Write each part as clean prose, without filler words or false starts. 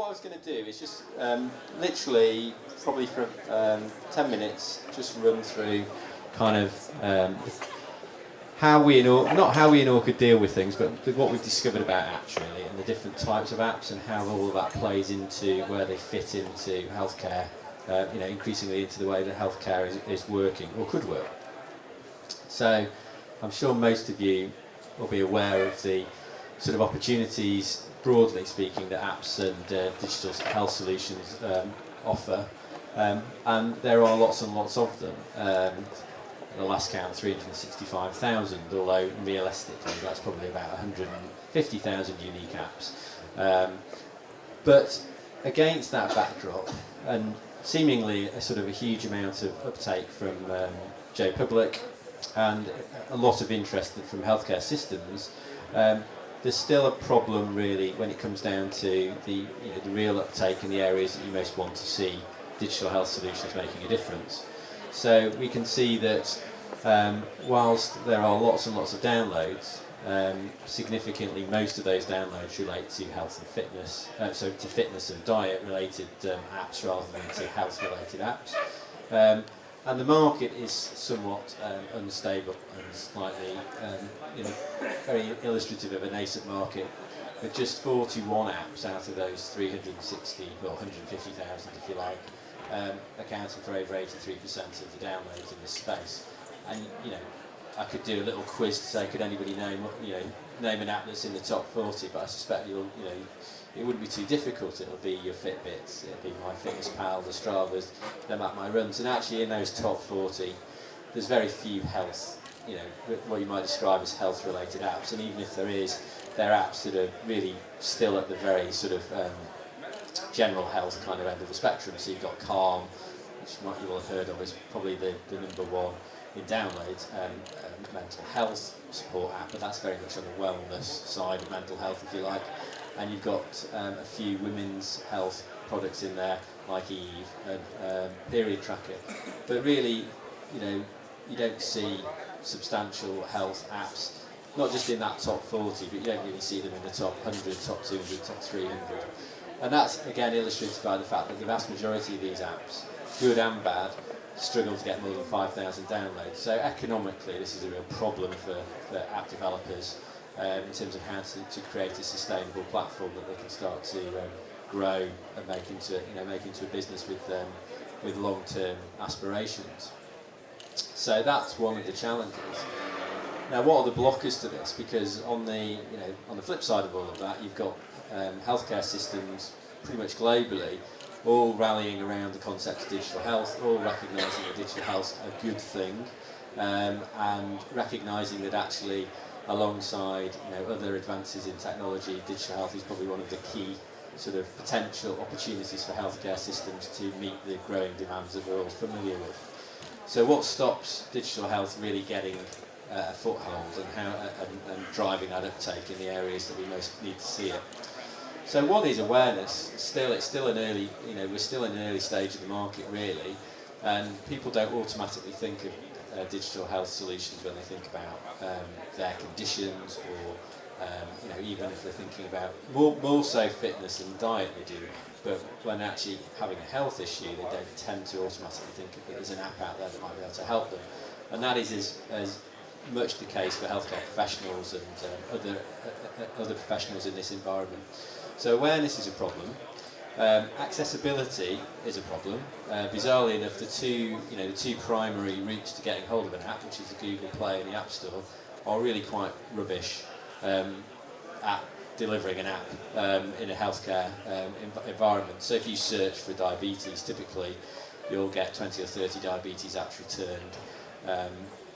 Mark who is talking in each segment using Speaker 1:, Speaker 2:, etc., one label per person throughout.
Speaker 1: I was going to do is just literally, probably for 10 minutes, just run through kind of how we in not how we in ORCHA deal with things, but what we've discovered about apps really, and the different types of apps, and how all of that plays into where they fit into healthcare. Increasingly into the way that healthcare is working or could work. So, I'm sure most of you will be aware of the sort of opportunities, broadly speaking, that apps and digital health solutions offer, and there are lots and lots of them. At the last count, 365,000, although realistically that's probably about 150,000 unique apps. But against that backdrop, and seemingly a sort of a huge amount of uptake from Joe Public and a lot of interest from healthcare systems, there's still a problem really when it comes down to the real uptake in the areas that you most want to see digital health solutions making a difference. So we can see that whilst there are lots and lots of downloads, significantly most of those downloads relate to health and fitness, so to fitness and diet related apps rather than to health related apps. And the market is somewhat unstable and slightly, very illustrative of a nascent market, with just 41 apps out of those 360, or 150,000 if you like, accounting for over 83% of the downloads in this space. And I could do a little quiz to say, could anybody name an app that's in the top 40? But I suspect it wouldn't be too difficult. It'll be your Fitbits, it'll be MyFitnessPal, the Stravas, the MapMyRuns, and actually in those top 40, there's very few health, what you might describe as health-related apps. And even if there is, they're apps that are really still at the very sort of general health kind of end of the spectrum. So you've got Calm, which you will have heard of, is probably the number one in downloads, mental health support app, but that's very much on the wellness side of mental health, if you like. And you've got a few women's health products in there, like Eve and Period Tracker. But really, you don't see substantial health apps, not just in that top 40, but you don't really see them in the top 100, top 200, top 300. And that's, again, illustrated by the fact that the vast majority of these apps, good and bad, struggle to get more than 5,000 downloads. So economically, this is a real problem for app developers in terms of how to create a sustainable platform that they can start to grow and make into a business with long-term aspirations. So that's one of the challenges. Now, what are the blockers to this? Because on the flip side of all of that, you've got healthcare systems pretty much globally all rallying around the concept of digital health, all recognising that digital health is a good thing, and recognising that actually alongside other advances in technology, digital health is probably one of the key sort of potential opportunities for healthcare systems to meet the growing demands that we're all familiar with. So what stops digital health really getting a foothold and driving that uptake in the areas that we most need to see it? So one is awareness. It's still an early, we're still in an early stage of the market really, and people don't automatically think of digital health solutions when they think about their conditions, or even if they're thinking about more so fitness and diet they do. But when actually having a health issue, they don't tend to automatically think that there's an app out there that might be able to help them, and that is as much the case for healthcare professionals and other professionals in this environment. So awareness is a problem. Accessibility is a problem. Bizarrely enough, the two primary routes to getting hold of an app, which is the Google Play and the App Store, are really quite rubbish at delivering an app in a healthcare environment. So if you search for diabetes, typically you'll get 20 or 30 diabetes apps returned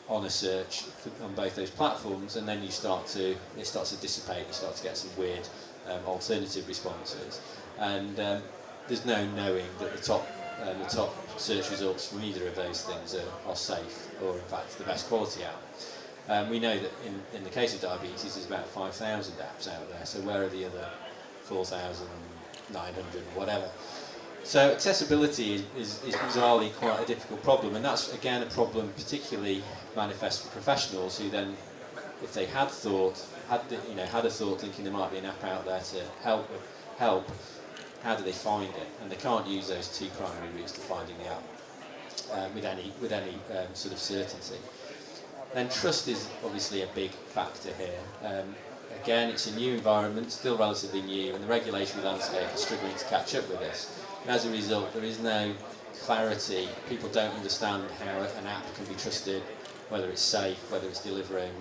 Speaker 1: on a search on both those platforms, and then it starts to dissipate. You start to get some weird alternative responses, and there's no knowing that the top search results from either of those things are safe, or in fact the best quality app. We know that in the case of diabetes there's about 5,000 apps out there, so where are the other 4,900 whatever? So accessibility is bizarrely quite a difficult problem, and that's again a problem particularly manifest for professionals who then, if they had a thought thinking there might be an app out there to help, how do they find it? And they can't use those two primary routes to finding the app with any sort of certainty. Then trust is obviously a big factor here. Again, it's a new environment, still relatively new, and the regulatory landscape is struggling to catch up with this. And as a result, there is no clarity. People don't understand how an app can be trusted, whether it's safe, whether it's delivering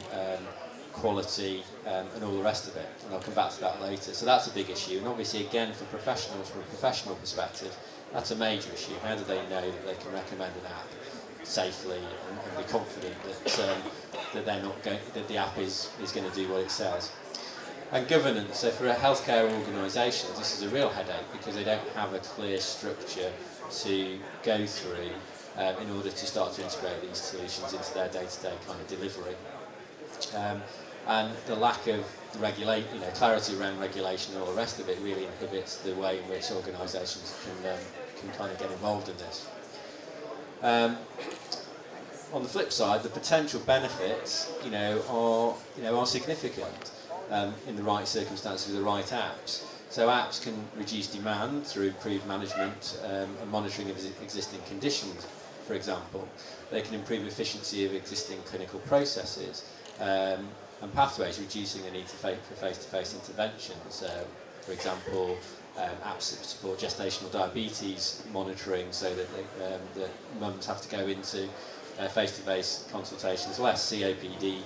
Speaker 1: quality, and all the rest of it. And I'll come back to that later. So that's a big issue. And obviously, again, for professionals, from a professional perspective, that's a major issue. How do they know that they can recommend an app safely and be confident that they're not going, that the app is going to do what it says? And governance. So for a healthcare organisation, this is a real headache because they don't have a clear structure to go through in order to start to integrate these solutions into their day-to-day kind of delivery. And the lack of clarity around regulation and all the rest of it really inhibits the way in which organisations can kind of get involved in this. On the flip side, the potential benefits, are significant in the right circumstances with the right apps. So apps can reduce demand through improved management and monitoring of existing conditions, for example. They can improve efficiency of existing clinical processes and pathways, reducing the need for face-to-face interventions. For example, apps that support gestational diabetes monitoring, so that mums have to go into face-to-face consultations less. COPD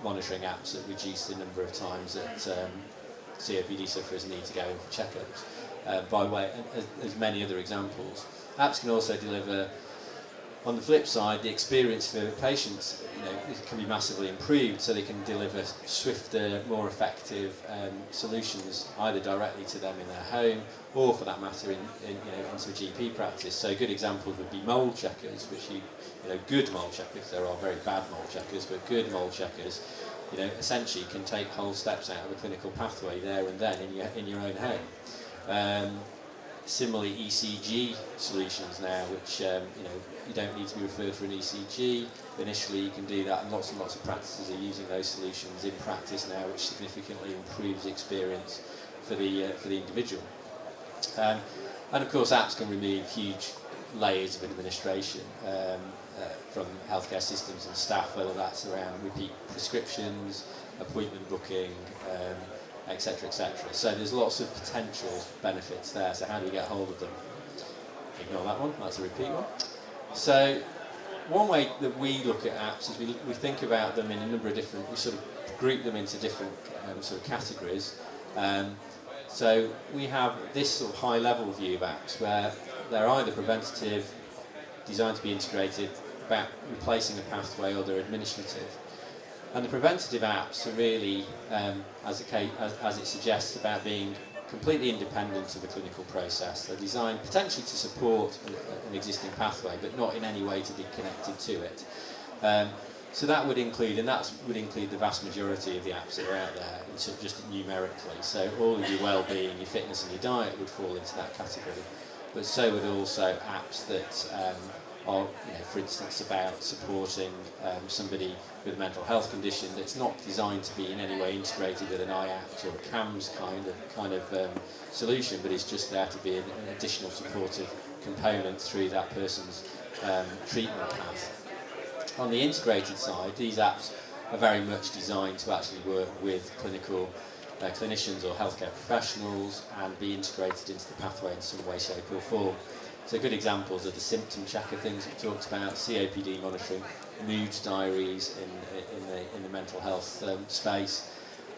Speaker 1: monitoring apps that reduce the number of times that COPD sufferers need to go in for checkups. By way, there's many other examples. Apps can also deliver, on the flip side, the experience for patients, it can be massively improved, so they can deliver swifter, more effective solutions, either directly to them in their home, or for that matter, into a GP practice. So good examples would be mold checkers, which good mold checkers. There are very bad mold checkers, but good mold checkers, essentially can take whole steps out of a clinical pathway there and then in your own home. Similarly, ECG solutions now, which you don't need to be referred for an ECG. Initially, you can do that, and lots of practices are using those solutions in practice now, which significantly improves the experience for the individual. And of course, apps can remove huge layers of administration from healthcare systems and staff, whether that's around repeat prescriptions, appointment booking, etc., etc. So there's lots of potential benefits there. So how do we get hold of them? Ignore that one, that's a repeat one. So one way that we look at apps is we think about them in a number of different, we sort of group them into different sort of categories. So we have this sort of high level view of apps where they're either preventative, designed to be integrated, about replacing a pathway, or they're administrative. And the preventative apps are really, as it suggests, about being completely independent of the clinical process. They're designed potentially to support an existing pathway, but not in any way to be connected to it. So that would include, the vast majority of the apps that are out there, just numerically. So all of your well-being, your fitness and your diet would fall into that category. But so would also apps that are, for instance, about supporting somebody with a mental health condition that's not designed to be in any way integrated with an iApt or a CAMS kind of solution, but it's just there to be an additional supportive component through that person's treatment path. On the integrated side, these apps are very much designed to actually work with clinicians or healthcare professionals and be integrated into the pathway in some way, shape or form. So good examples are the symptom checker things we talked about, COPD monitoring, mood diaries in the mental health space,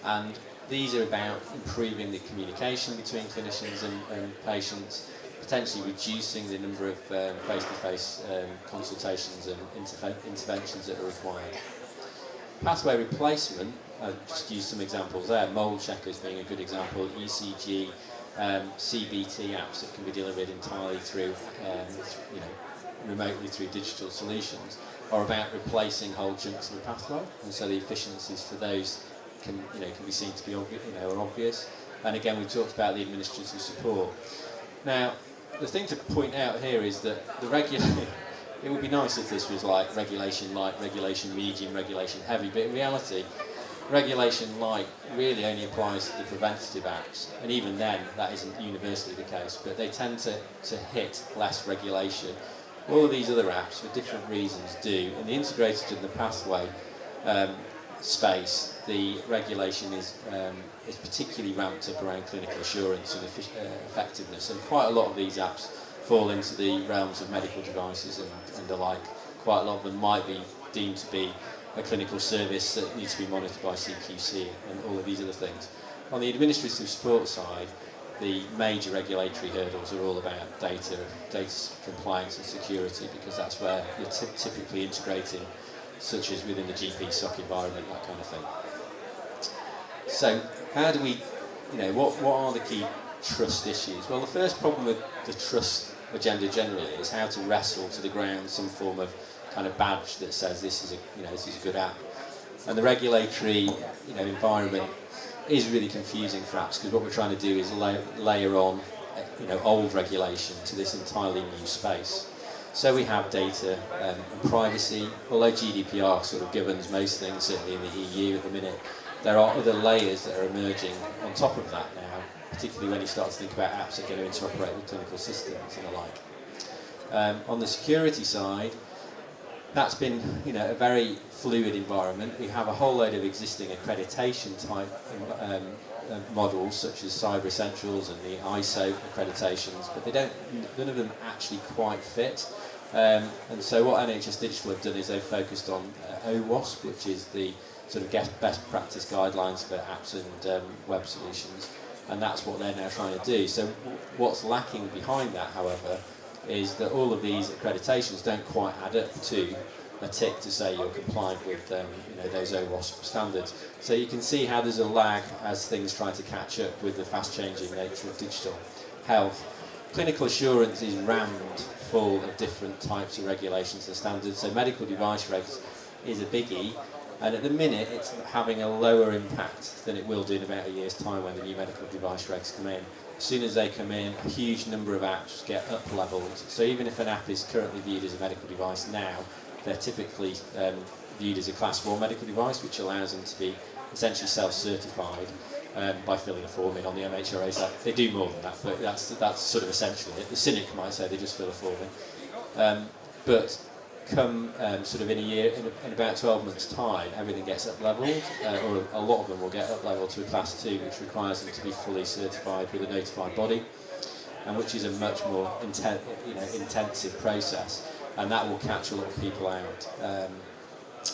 Speaker 1: and these are about improving the communication between clinicians and patients, potentially reducing the number of face-to-face consultations and interventions that are required. Pathway replacement, I'll just use some examples there, mold checkers being a good example, ECG, CBT apps that can be delivered entirely through, remotely through digital solutions, are about replacing whole chunks of the pathway, and so the efficiencies for those can be seen to be obvious. And again, we talked about the administrative support. Now, the thing to point out here is that it would be nice if this was like regulation light, regulation medium, regulation heavy, but in reality, regulation light really only applies to the preventative apps, and even then that isn't universally the case, but they tend to hit less regulation. All of these other apps, for different reasons, do. In the integrated and the pathway space, the regulation is particularly ramped up around clinical assurance and effectiveness, and quite a lot of these apps fall into the realms of medical devices and the like. Quite a lot of them might be deemed to be a clinical service that needs to be monitored by CQC and all of these other things. On the administrative support side, the major regulatory hurdles are all about data compliance and security, because that's where you're typically integrating, such as within the GP SOC environment, that kind of thing. So how do we, what are the key trust issues? Well, the first problem with the trust agenda generally is how to wrestle to the ground some form of kind of badge that says this is a good app. And the regulatory environment is really confusing for apps, because what we're trying to do is layer on old regulation to this entirely new space. So we have data and privacy. Although GDPR sort of governs most things, certainly in the EU at the minute, there are other layers that are emerging on top of that now, particularly when you start to think about apps that are going to interoperate with clinical systems and the like. On the security side, that's been a very fluid environment. We have a whole load of existing accreditation type models, such as Cyber Essentials and the ISO accreditations, but none of them actually quite fit. And so what NHS Digital have done is they've focused on OWASP, which is the sort of best practice guidelines for apps and web solutions, and that's what they're now trying to do. So what's lacking behind that, however, is that all of these accreditations don't quite add up to a tick to say you're compliant with those OWASP standards. So you can see how there's a lag as things try to catch up with the fast-changing nature of digital health. Clinical assurance is rammed full of different types of regulations and standards. So medical device regs is a biggie, and at the minute it's having a lower impact than it will do in about a year's time when the new medical device regs come in. As soon as they come in, a huge number of apps get up-leveled. So even if an app is currently viewed as a medical device now, they're typically viewed as a Class 4 medical device, which allows them to be essentially self-certified by filling a form in on the MHRA side. They do more than that, but that's sort of essentially it. The cynic might say they just fill a form in. But come sort of in a year, in about 12 months' time, everything gets up-leveled, or a lot of them will get up-leveled to a Class 2, which requires them to be fully certified with a notified body, and which is a much more intensive process, and that will catch a lot of people out.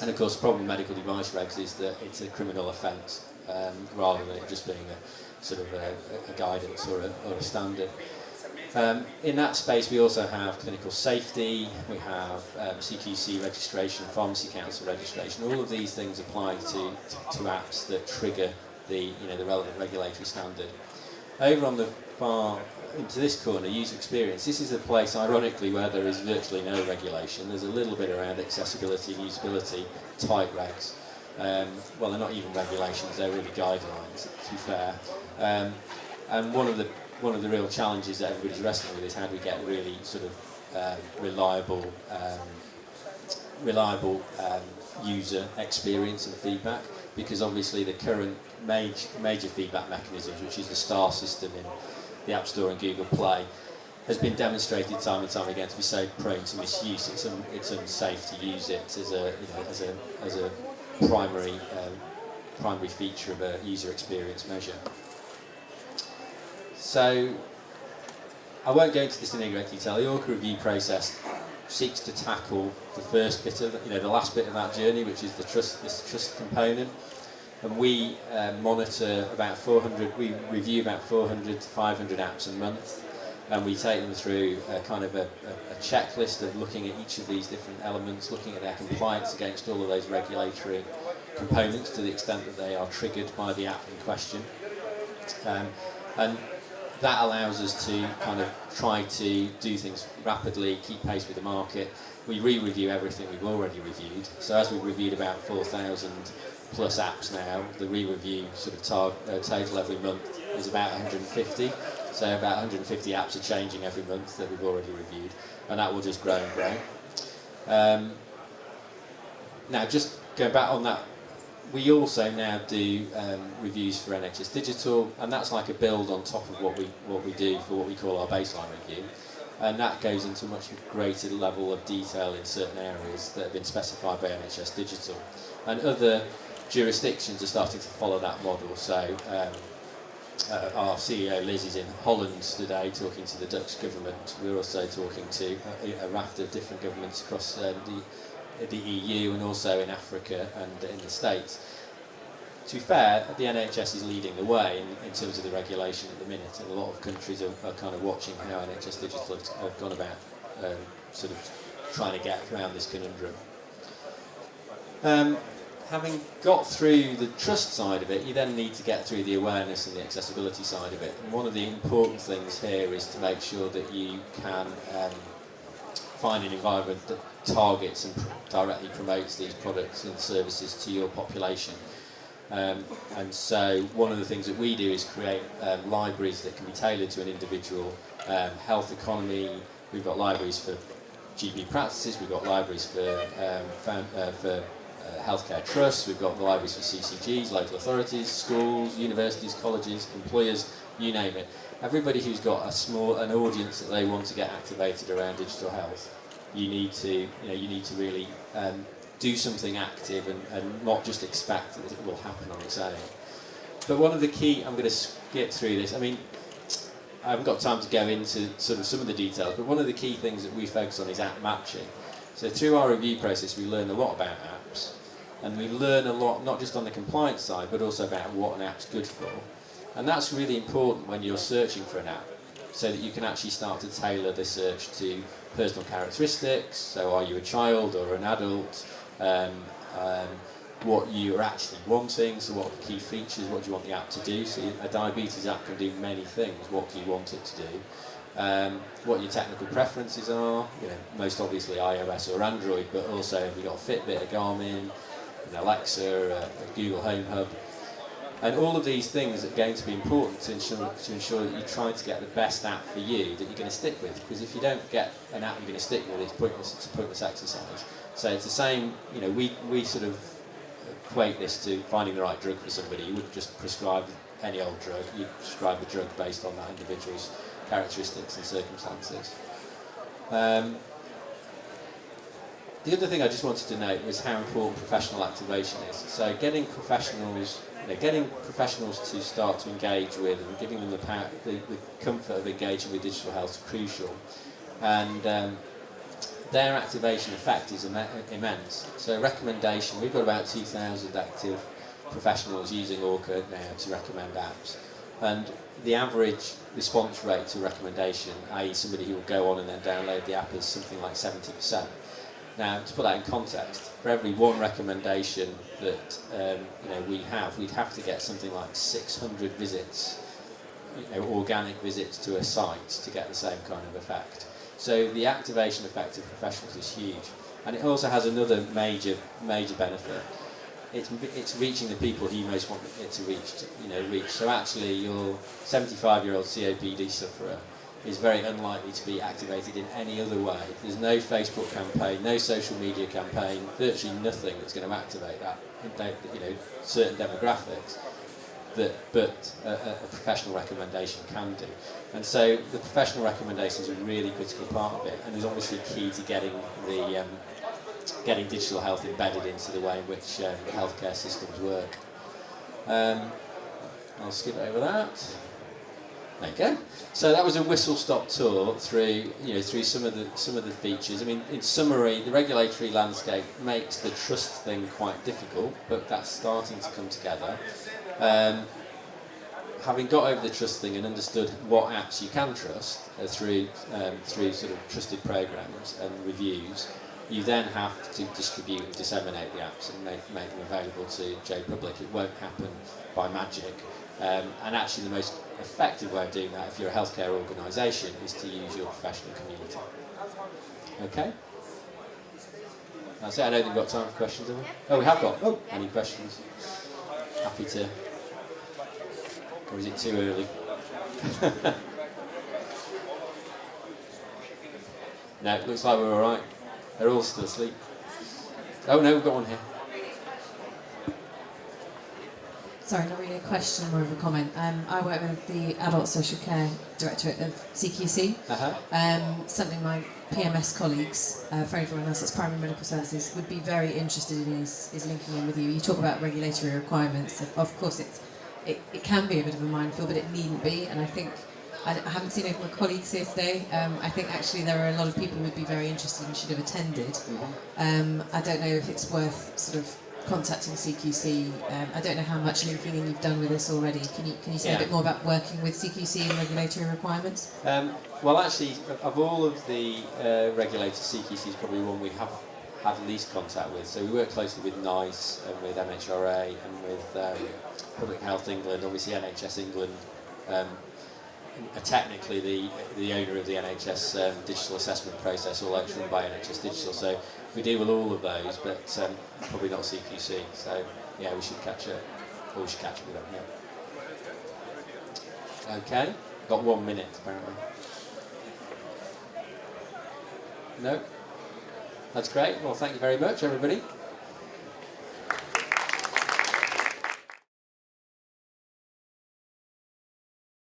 Speaker 1: And of course, the problem with medical device regs is that it's a criminal offence, rather than it just being a sort of a guidance or a standard. In that space, we also have clinical safety, we have CQC registration, Pharmacy Council registration. All of these things apply to apps that trigger the relevant regulatory standard. Over on the far into this corner, user experience. This is a place, ironically, where there is virtually no regulation. There's a little bit around accessibility and usability type regs. Well, they're not even regulations; they're really guidelines, to be fair. And one of the real challenges that everybody's wrestling with is how do we get really sort of reliable user experience and feedback, because obviously the current major feedback mechanisms, which is the STAR system in the App Store and Google Play, has been demonstrated time and time again to be so prone to misuse. It's unsafe to use it as a primary feature of a user experience measure. So I won't go into this in any great detail. The ORCHA review process seeks to tackle the first bit of the last bit of that journey, which is this trust component. And we monitor about 400. We review about 400 to 500 apps a month, and we take them through a kind of a checklist of looking at each of these different elements, looking at their compliance against all of those regulatory components to the extent that they are triggered by the app in question. And that allows us to kind of try to do things rapidly, keep pace with the market. We re-review everything we've already reviewed. So as we've reviewed about 4,000 plus apps now, the re-review sort of total every month is about 150. So about 150 apps are changing every month that we've already reviewed, and that will just grow and grow. Now, just going back on that we also now do reviews for NHS Digital, and that's like a build on top of what we do for what we call our baseline review, and that goes into a much greater level of detail in certain areas that have been specified by NHS Digital, and other jurisdictions are starting to follow that model. So our CEO Liz is in Holland today talking to the Dutch government. We're also talking to a raft of different governments across the EU and also in Africa and in the States. To be fair, the NHS is leading the way in terms of the regulation at the minute, and a lot of countries are kind of watching how NHS Digital have gone about sort of trying to get around this conundrum. Having got through the trust side of it, you then need to get through the awareness and the accessibility side of it. And one of the important things here is to make sure that you can find an environment that targets and directly promotes these products and services to your population. And so one of the things that we do is create libraries that can be tailored to an individual health economy. We've got libraries for GP practices, we've got libraries for healthcare trusts, we've got libraries for CCGs, local authorities, schools, universities, colleges, employers, you name it. Everybody who's got an audience that they want to get activated around digital health, you need to really do something active and not just expect that it will happen on its own. But one of the key, I'm going to skip through this, I mean, I haven't got time to go into sort of some of the details, but one of the key things that we focus on is app matching. So through our review process, we learn a lot about apps, and we learn a lot, not just on the compliance side, but also about what an app's good for. And that's really important when you're searching for an app, so that you can actually start to tailor the search to personal characteristics. So are you a child or an adult? What you're actually wanting, so what are the key features, what do you want the app to do? So a diabetes app can do many things, what do you want it to do? What your technical preferences are, most obviously iOS or Android, but also have you got a Fitbit, a Garmin, an Alexa, a Google Home Hub. And all of these things are going to be important to ensure that you try to get the best app for you that you're going to stick with. Because if you don't get an app you're going to stick with, it's a pointless exercise. So it's the same, we sort of equate this to finding the right drug for somebody. You wouldn't just prescribe any old drug, you prescribe the drug based on that individual's characteristics and circumstances. The other thing I just wanted to note was how important professional activation is. So getting professionals to start to engage with and giving them the comfort of engaging with digital health is crucial. And their activation effect is immense. So recommendation, we've got about 2,000 active professionals using ORCHA now to recommend apps. And the average response rate to recommendation, i.e. somebody who will go on and then download the app, is something like 70%. Now, to put that in context, for every one recommendation that we'd have to get something like 600 visits, organic visits to a site to get the same kind of effect. So the activation effect of professionals is huge, and it also has another major benefit. It's reaching the people who you most want it to reach. So actually, your 75-year-old COPD sufferer is very unlikely to be activated in any other way. There's no Facebook campaign, no social media campaign, virtually nothing that's going to activate that, certain demographics but a professional recommendation can do. And so the professional recommendation is a really critical part of it, and is obviously key to getting digital health embedded into the way in which healthcare systems work. I'll skip over that. There you go. So that was a whistle-stop tour through some of the features. I mean, in summary, the regulatory landscape makes the trust thing quite difficult, but that's starting to come together. Having got over the trust thing and understood what apps you can trust through sort of trusted programs and reviews, you then have to distribute and disseminate the apps and make them available to J Public. It won't happen by magic. And actually the most effective way of doing that, if you're a healthcare organisation, is to use your professional community. Okay? That's it. I don't think we've got time for questions, have we? Oh, we have got. Oh, any questions? Happy to. Or is it too early? No, it looks like we're all right. They're all still asleep. Oh no, we've got one here.
Speaker 2: Sorry, not really a question, more of a comment. I work with the Adult Social Care Directorate of CQC. Something my PMS colleagues, for everyone else that's primary medical services, would be very interested in is linking in with you. You talk about regulatory requirements. Of course, it can be a bit of a minefield, but it needn't be. And I think I haven't seen any of my colleagues here today. I think actually there are a lot of people who would be very interested and should have attended. I don't know if it's worth sort of contacting CQC. I don't know how much linking in you've done with this already. Can you say a bit more about working with CQC and regulatory requirements?
Speaker 1: Well, actually, of all of the regulators, CQC is probably one we have had least contact with. So we work closely with NICE and with MHRA and with Public Health England, obviously NHS England. Technically the owner of the NHS digital assessment process, all that's run by NHS Digital, so we deal with all of those, but probably not CQC, so yeah, we should catch up, or we should catch up with them, yeah. Okay, got 1 minute apparently. No? That's great, well thank you very much everybody.